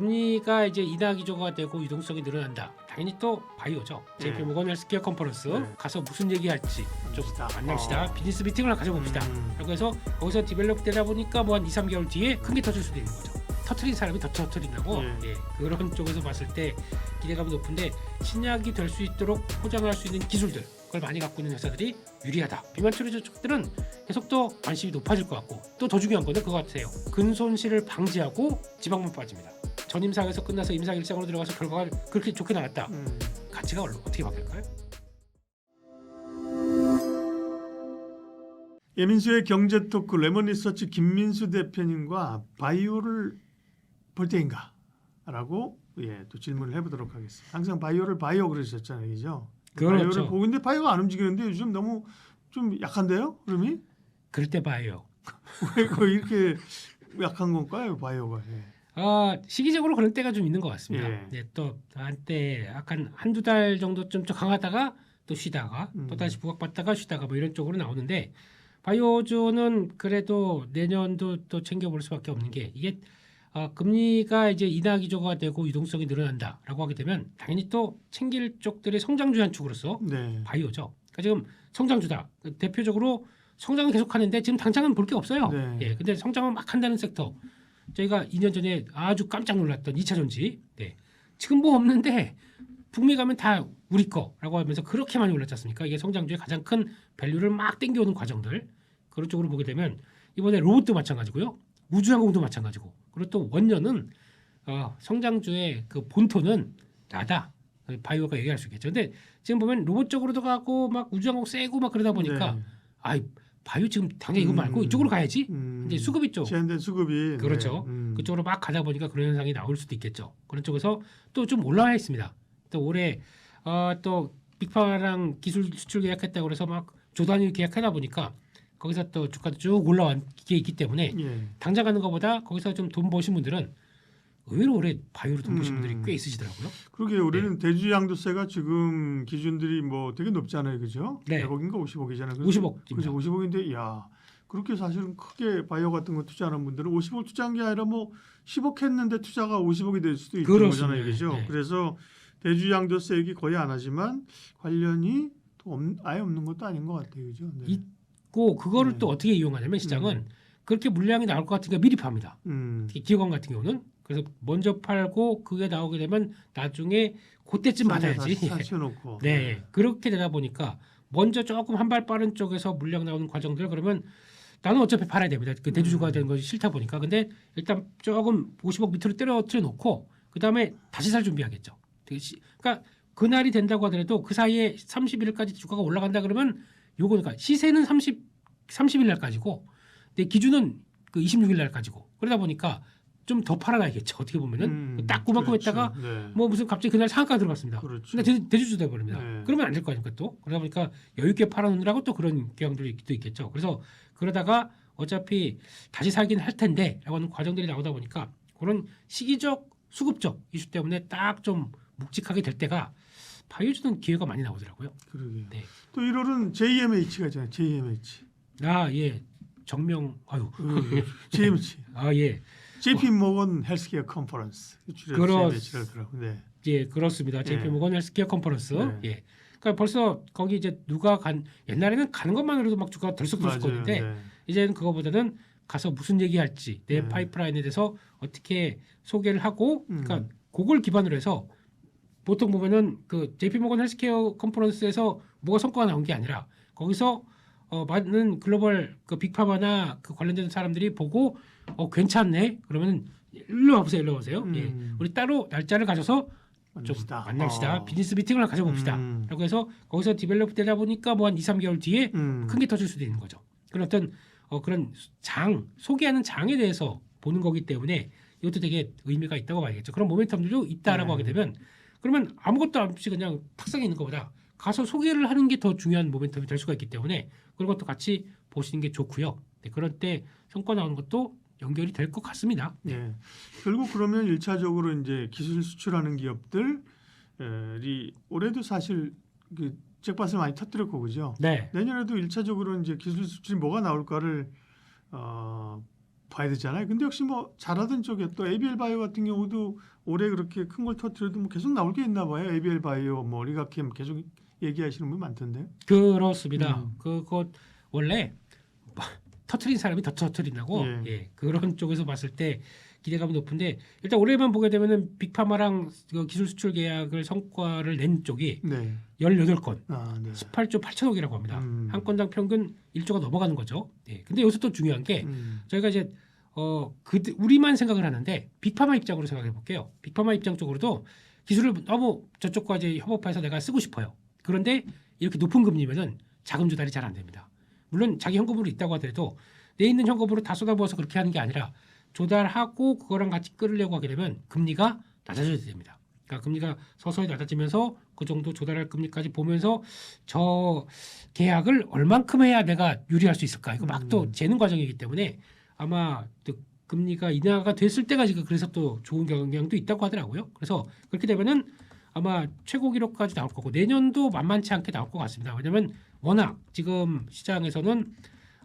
금리가 이제 인하 기조가 되고 유동성이 늘어난다. 당연히 또 바이오죠. JP 모건 헬스케어 컨퍼런스 가서 무슨 얘기할지 좀 만납시다. 비즈니스 미팅을 가져봅시다. 라고 해서 거기서 디벨롭 되다 보니까 뭐 한 2, 3개월 뒤에 큰 게 터질 수도 있는 거죠. 터트린 사람이 더 터트린다고. 그런 쪽에서 봤을 때 기대감이 높은데 신약이 될 수 있도록 포장할 수 있는 기술들 그걸 많이 갖고 있는 회사들이 유리하다. 비만 치료제 쪽들은 계속 더 관심이 높아질 것 같고 또 더 중요한 거는 그거 같아요. 근손실을 방지하고 지방만 빠집니다. 전임상에서 끝나서 임상 일상으로 들어가서 결과가 그렇게 좋게 나왔다. 가치가 어떻게 바뀔까요? 예민수의 경제 토크 레몬리서치 김민수 대표님과 바이오를 볼 때인가? 라고 또 질문을 해보도록 하겠습니다. 항상 바이오를 바이오 그러셨잖아요. 그죠? 그렇죠. 바이오를 보고 있는데 바이오가 안 움직이는데 요즘 너무 좀 약한데요? 그럼이? 그럴 때 바이오. 왜 이렇게 약한 건가요? 바이오가. 시기적으로 그런 때가 좀 있는 것 같습니다. 또 한때 약간 한두 달 정도 좀 강하다가 또 쉬다가 또 다시 부각받다가 쉬다가 뭐 이런 쪽으로 나오는데 바이오주는 그래도 내년도 또 챙겨볼 수밖에 없는 게 이게 금리가 이제 인하 기조가 되고 유동성이 늘어난다라고 하게 되면 당연히 또 챙길 쪽들의 성장주 한 축으로서 바이오죠. 그러니까 지금 성장주다. 대표적으로 성장은 계속하는데 지금 당장은 볼 게 없어요. 근데 성장을 막 한다는 섹터. 저희가 2년 전에 아주 깜짝 놀랐던 2차 전지. 지금 뭐 없는데 북미 가면 다 우리 거라고 하면서 그렇게 많이 올랐지 않습니까? 이게 성장주의 가장 큰 밸류를 막 땡겨오는 과정들. 그런 쪽으로 보게 되면 이번에 로봇도 마찬가지고요. 우주항공도 마찬가지고. 그리고 또 원년은 성장주의 그 본토는 나다. 바이오가 얘기할 수 있겠죠. 근데 지금 보면 로봇 쪽으로도 가고 막 우주항공 세고 막 그러다 보니까 바이오 지금 당장 이거 말고 이쪽으로 가야지. 이제 수급이 쪽. 제한된 수급이. 그렇죠. 그쪽으로 막 가다 보니까 그런 현상이 나올 수도 있겠죠. 그런 쪽에서 또 좀 올라와 있습니다. 또 올해 또 빅파랑 기술 수출 계약했다고 그래서 막 조단위 계약하다 보니까 거기서 또 주가도 쭉 올라온 게 있기 때문에 당장 가는 것보다 거기서 좀 돈 버신 분들은 의외로 올해 바이오로 돈 버신 분들이 꽤 있으시더라고요. 그러게 올해는 대주 양도세가 지금 기준들이 뭐 되게 높잖아요, 그죠? 100억인가 50억이잖아요. 50억. 그죠, 50억인데 그렇게 사실은 크게 바이오 같은 거 투자하는 분들은 50억 투자한 게 아니라 뭐 10억 했는데 투자가 50억이 될 수도 있는 거잖아요, 그죠? 그래서 대주 양도세 얘기 거의 안 하지만 관련이 또 아예 없는 것도 아닌 것 같아요, 그죠? 있고 그거를 또 어떻게 이용하냐면 시장은 그렇게 물량이 나올 것 같으니까 미리 팝니다. 특히 기업원 같은 경우는 그래서 먼저 팔고 그게 나오게 되면 나중에 그때쯤 받아야지. 사셔놓고. 그렇게 되다 보니까 먼저 조금 한 발 빠른 쪽에서 물량 나오는 과정들 그러면 나는 어차피 팔아야 됩니다. 그 대주주가 되는 것이 싫다 보니까. 근데 일단 조금 50억 밑으로 떨어뜨려 놓고 그 다음에 다시 살 준비하겠죠. 그러니까 그날이 된다고 하더라도 그 사이에 30일까지 주가가 올라간다 그러면 요거니까 시세는 30일 날까지고 근데 기준은 그 26일 날까지고 그러다 보니까 좀 더 팔아놔야겠죠. 어떻게 보면은 딱 그만큼 했다가 뭐 무슨 갑자기 그날 상한가 들어갔습니다. 근데 대주주 돼버립니다. 그러면 안 될 거 아닙니까 또. 그러다 보니까 여유 있게 팔아놓느라고 또 그런 경향들이 또 있겠죠. 그래서 그러다가 어차피 다시 살긴 할 텐데 라고 하는 과정들이 나오다 보니까 그런 시기적 수급적 이슈 때문에 딱 좀 묵직하게 될 때가 바이오주는 기회가 많이 나오더라고요. 그러게요. 또 1월은 JMH가 있잖아요. JMH. 정명 JMH. JP 모건 헬스케어 컨퍼런스. 그렇습니다. JP 모건 헬스케어 컨퍼런스. 그러니까 벌써 거기 이제 누가 옛날에는 가는 것만으로도 막 주가가 들썩들썩거리는데 이제는 그거보다는 가서 무슨 얘기할지 내 파이프라인에 대해서 어떻게 소개를 하고 그러니까 그걸 기반으로 해서 보통 보면은 그 JP 모건 헬스케어 컨퍼런스에서 뭐가 성과가 나온 게 아니라 거기서 많은 글로벌 그 빅파마나 그 관련된 사람들이 보고 괜찮네. 그러면 일로 와보세요. 우리 따로 날짜를 가져서 좀 만납시다. 비즈니스 미팅을 가져봅시다. 라고 해서 거기서 디벨롭 되다 보니까 뭐 한 2, 3개월 뒤에 큰 게 터질 수도 있는 거죠. 그런 어떤 그런 소개하는 장에 대해서 보는 거기 때문에 이것도 되게 의미가 있다고 봐야겠죠. 그런 모멘텀들도 있다라고 하게 되면 그러면 아무것도 없이 그냥 탁상에 있는 것보다 가서 소개를 하는 게 더 중요한 모멘텀이 될 수가 있기 때문에 그런 것도 같이 보시는 게 좋고요. 그럴 때 성과 나오는 것도 연결이 될 것 같습니다. 결국 그러면 1차적으로 이제 기술 수출하는 기업들이 올해도 사실 그 잭팟을 많이 터뜨렸고 그죠? 내년에도 1차적으로 이제 기술 수출이 뭐가 나올까를 봐야 되잖아요. 근데 역시 뭐 잘하던 쪽에 또 ABL 바이오 같은 경우도 올해 그렇게 큰 걸 터뜨려도 뭐 계속 나올 게 있나 봐요. ABL 바이오 뭐 리가캠 계속 얘기하시는 분 많던데. 그렇습니다. 그거 원래 터트린 사람이 더 터트린다고 예. 예, 그런 쪽에서 봤을 때 기대감이 높은데 일단 올해만 보게 되면은 빅파마랑 그 기술 수출 계약을 성과를 낸 쪽이 네. 18건, 아, 네. 18조 8천억이라고 합니다. 한 건당 평균 1조가 넘어가는 거죠. 예. 근데 여기서 또 중요한 게 저희가 이제 우리만 생각을 하는데 빅파마 입장으로 생각해 볼게요. 빅파마 입장 쪽으로도 기술을 너무 저쪽과 이제 협업해서 내가 쓰고 싶어요. 그런데 이렇게 높은 금리면은 자금 조달이 잘 안 됩니다. 물론 자기 현금으로 있다고 하더라도 내 있는 현금으로 다 쏟아부어서 그렇게 하는 게 아니라 조달하고 그거랑 같이 끌으려고 하게 되면 금리가 낮아져야 됩니다. 그러니까 금리가 서서히 낮아지면서 그 정도 조달할 금리까지 보면서 저 계약을 얼만큼 해야 내가 유리할 수 있을까? 이거 막 또 재는 과정이기 때문에 아마 또 금리가 인하가 됐을 때가 지금 그래서 또 좋은 경향도 있다고 하더라고요. 그래서 그렇게 되면은 아마 최고 기록까지 나올 거고 내년도 만만치 않게 나올 것 같습니다. 왜냐하면 워낙 지금 시장에서는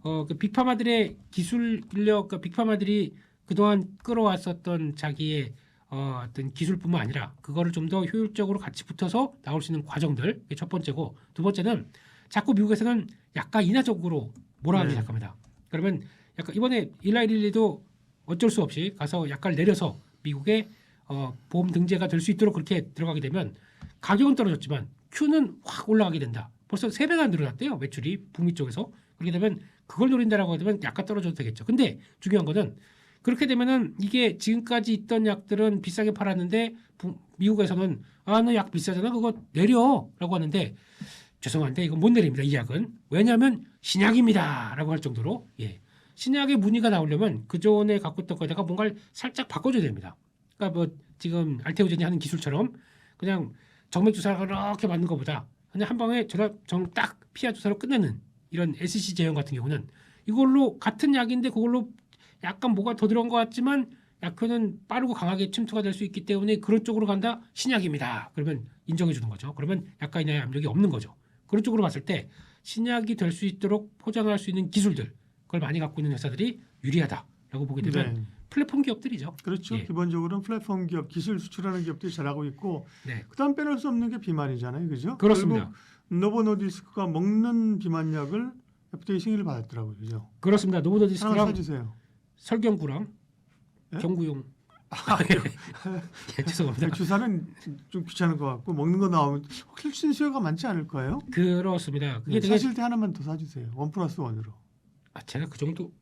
그 빅파마들의 기술력, 그 빅파마들이 그동안 끌어왔었던 자기의 어떤 기술뿐만 아니라 그거를 좀 더 효율적으로 같이 붙어서 나올 수 있는 과정들 이게 첫 번째고 두 번째는 자꾸 미국에서는 약간 인하적으로 몰아가기 네. 시작합니다. 그러면 약간 이번에 일라이 릴리도 어쩔 수 없이 가서 약간 내려서 미국의 보험 등재가 될 수 있도록 그렇게 들어가게 되면 가격은 떨어졌지만 Q는 확 올라가게 된다. 벌써 3배가 늘어났대요. 매출이 북미 쪽에서. 그렇게 되면 그걸 노린다라고 하면 약간 떨어져도 되겠죠. 근데 중요한 거는 그렇게 되면은 이게 지금까지 있던 약들은 비싸게 팔았는데 미국에서는 너 약 비싸잖아. 그거 내려라고 하는데 죄송한데 이거 못 내립니다. 이 약은. 왜냐하면 신약입니다라고 할 정도로 예. 신약의 문의가 나오려면 그전에 갖고 있던 거에다가 뭔가를 살짝 바꿔줘야 됩니다. 그러니까 뭐 지금 알테오젠이 하는 기술처럼 그냥 정맥 주사를 이렇게 맞는 것보다 그냥 한 방에 딱 피하 주사로 끝내는 이런 SC 제형 같은 경우는 이걸로 같은 약인데 그걸로 약간 뭐가 더 들어간 것 같지만 약효는 빠르고 강하게 침투가 될 수 있기 때문에 그런 쪽으로 간다 신약입니다. 그러면 인정해 주는 거죠. 그러면 약간이나의 압력이 없는 거죠. 그런 쪽으로 봤을 때 신약이 될 수 있도록 포장할 수 있는 기술들 그걸 많이 갖고 있는 회사들이 유리하다라고 보게 되면 네. 플랫폼 기업들이죠. 그렇죠. 예. 기본적으로는 플랫폼 기업, 기술 수출하는 기업들이 잘하고 있고 네. 그다음 빼놓을 수 없는 게 비만이잖아요. 그죠? 그렇습니다. 결국 노보노디스크가 먹는 비만약을 FDA 승인을 받았더라고요. 그죠? 그렇습니다. 하나 노보노디스크랑 사주세요. 설경구랑 예? 경구용. 예, 죄송합니다. 주사는 좀 귀찮은 것 같고 먹는 거 나오면 혹시 수요가 많지 않을 거예요? 그렇습니다. 그게 되게 사실 때 하나만 더 사주세요. 1+1으로. 제가 그 정도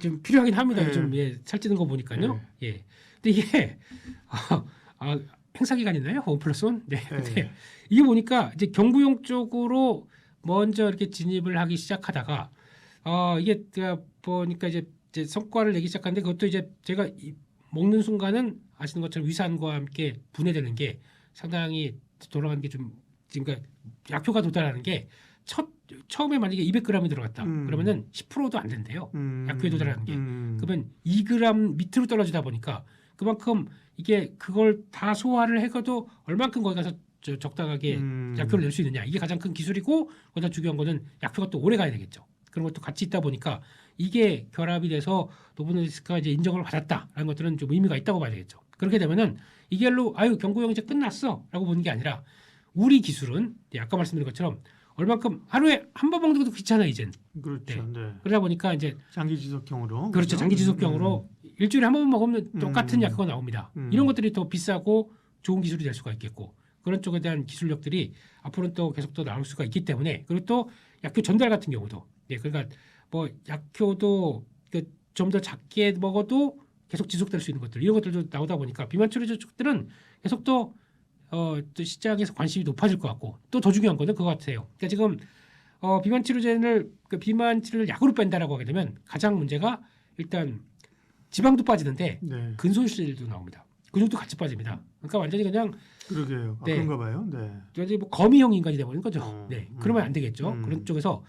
좀 필요하긴 합니다. 예. 좀 살찌는 거 보니까요. 예. 근데 이게 행사 기간 있나요? 1+1? 네. 근데 이게 보니까 이제 경구용 쪽으로 먼저 이렇게 진입을 하기 시작하다가 이게 제가 보니까 이제 성과를 내기 시작하는데 그것도 이제 제가 먹는 순간은 아시는 것처럼 위산과 함께 분해되는 게 상당히 돌아가는 게 좀 그러니까 약효가 도달하는 게 처음에 만약에 200g이 들어갔다 그러면은 10%도 안 된대요. 약효에 도달하는 게. 그러면 2g 밑으로 떨어지다 보니까 그만큼 이게 그걸 다 소화를 해가도 얼만큼 거기 가서 적당하게 약효를 낼 수 있느냐 이게 가장 큰 기술이고 거기다 중요한 거는 약효가 또 오래 가야 되겠죠. 그런 것도 같이 있다 보니까 이게 결합이 돼서 노보노디스크가 이제 인정을 받았다라는 것들은 좀 의미가 있다고 봐야 되겠죠. 그렇게 되면은 이걸로 경구용 이제 끝났어라고 보는 게 아니라 우리 기술은 아까 말씀드린 것처럼 얼만큼 하루에 한 번 먹는 것도 귀찮아 이젠. 그렇죠. 네. 그러다 보니까 이제 장기 지속형으로. 그렇죠. 장기 지속형으로 일주일에 한 번 먹으면 똑같은 약효가 나옵니다. 이런 것들이 더 비싸고 좋은 기술이 될 수가 있겠고 그런 쪽에 대한 기술력들이 앞으로는 또 계속 더 나올 수가 있기 때문에 그리고 또 약효 전달 같은 경우도 그러니까 뭐 약효도 좀 더 작게 먹어도 계속 지속될 수 있는 것들 이런 것들도 나오다 보니까 비만 치료제 쪽들은 계속 또 시장에서 관심이 높아질 것 같고 또 더 중요한 거는 그거 같아요. 그러니까 지금 비만 치료제를 비만 치료를 약으로 뺀다라고 하게 되면 가장 문제가 일단 지방도 빠지는데 네. 근손실도 나옵니다. 근육도 같이 빠집니다. 그러니까 완전히 그냥 그러게요. 네. 그런가 봐요. 네. 완전히 뭐 거미형 인간이 되버리는 거죠. 네, 그러면 안 되겠죠. 그런 쪽에서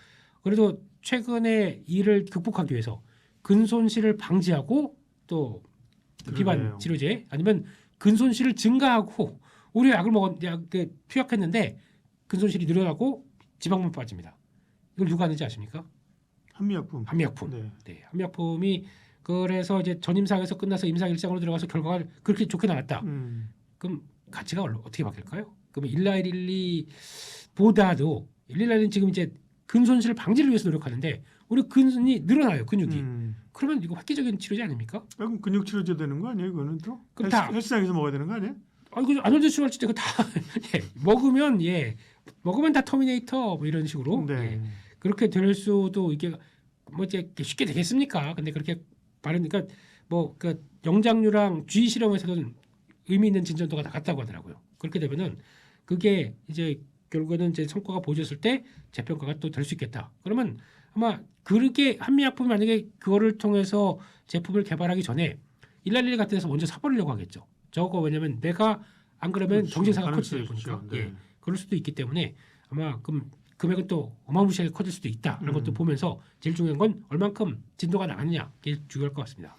그래도 최근에 이를 극복하기 위해서 근손실을 방지하고 또 비만 그러게요. 치료제 아니면 근손실을 증가하고 오히려 약을 투약했는데 근손실이 늘어나고 지방만 빠집니다. 이걸 누가 하는지 아십니까? 한미약품. 한미약품. 네. 네, 한미약품이 그래서 이제 전임상에서 끝나서 임상 1상으로 들어가서 결과가 그렇게 좋게 나왔다. 그럼 가치가 어떻게 바뀔까요? 그러면 1112보다도 1112는 지금 이제 근손실 방지를 위해서 노력하는데 우리 근손이 늘어나요, 근육이. 그러면 이거 획기적인 치료제 아닙니까? 그럼 근육 치료제 되는 거 아니에요? 이거는 또 그럼 다 헬스장에서 먹어야 되는 거 아니에요? 이거 아놀드 슈왈츠제 그거 다 예, 먹으면 다 터미네이터 뭐 이런 식으로 네. 예, 그렇게 될 수도 이게 뭐 이제 쉽게 되겠습니까? 근데 그렇게 바르니까 그 영장류랑 쥐 실험에서는 의미 있는 진전도가 나갔다고 하더라고요. 그렇게 되면은 그게 이제 결국에는 이제 성과가 보여졌을 때 재평가가 또 될 수 있겠다. 그러면 아마 그렇게 한미약품이 만약에 그거를 통해서 제품을 개발하기 전에 111 같은 데서 먼저 사버리려고 하겠죠. 저거 왜냐면 내가 안 그러면 그렇죠. 경쟁사가 가능성이 커지다 보니까 있죠. 네. 예, 그럴 수도 있기 때문에 아마 그럼 금액은 또 어마무시하게 커질 수도 있다라는 것도 보면서 제일 중요한 건 얼만큼 진도가 나갔느냐 이게 중요할 것 같습니다.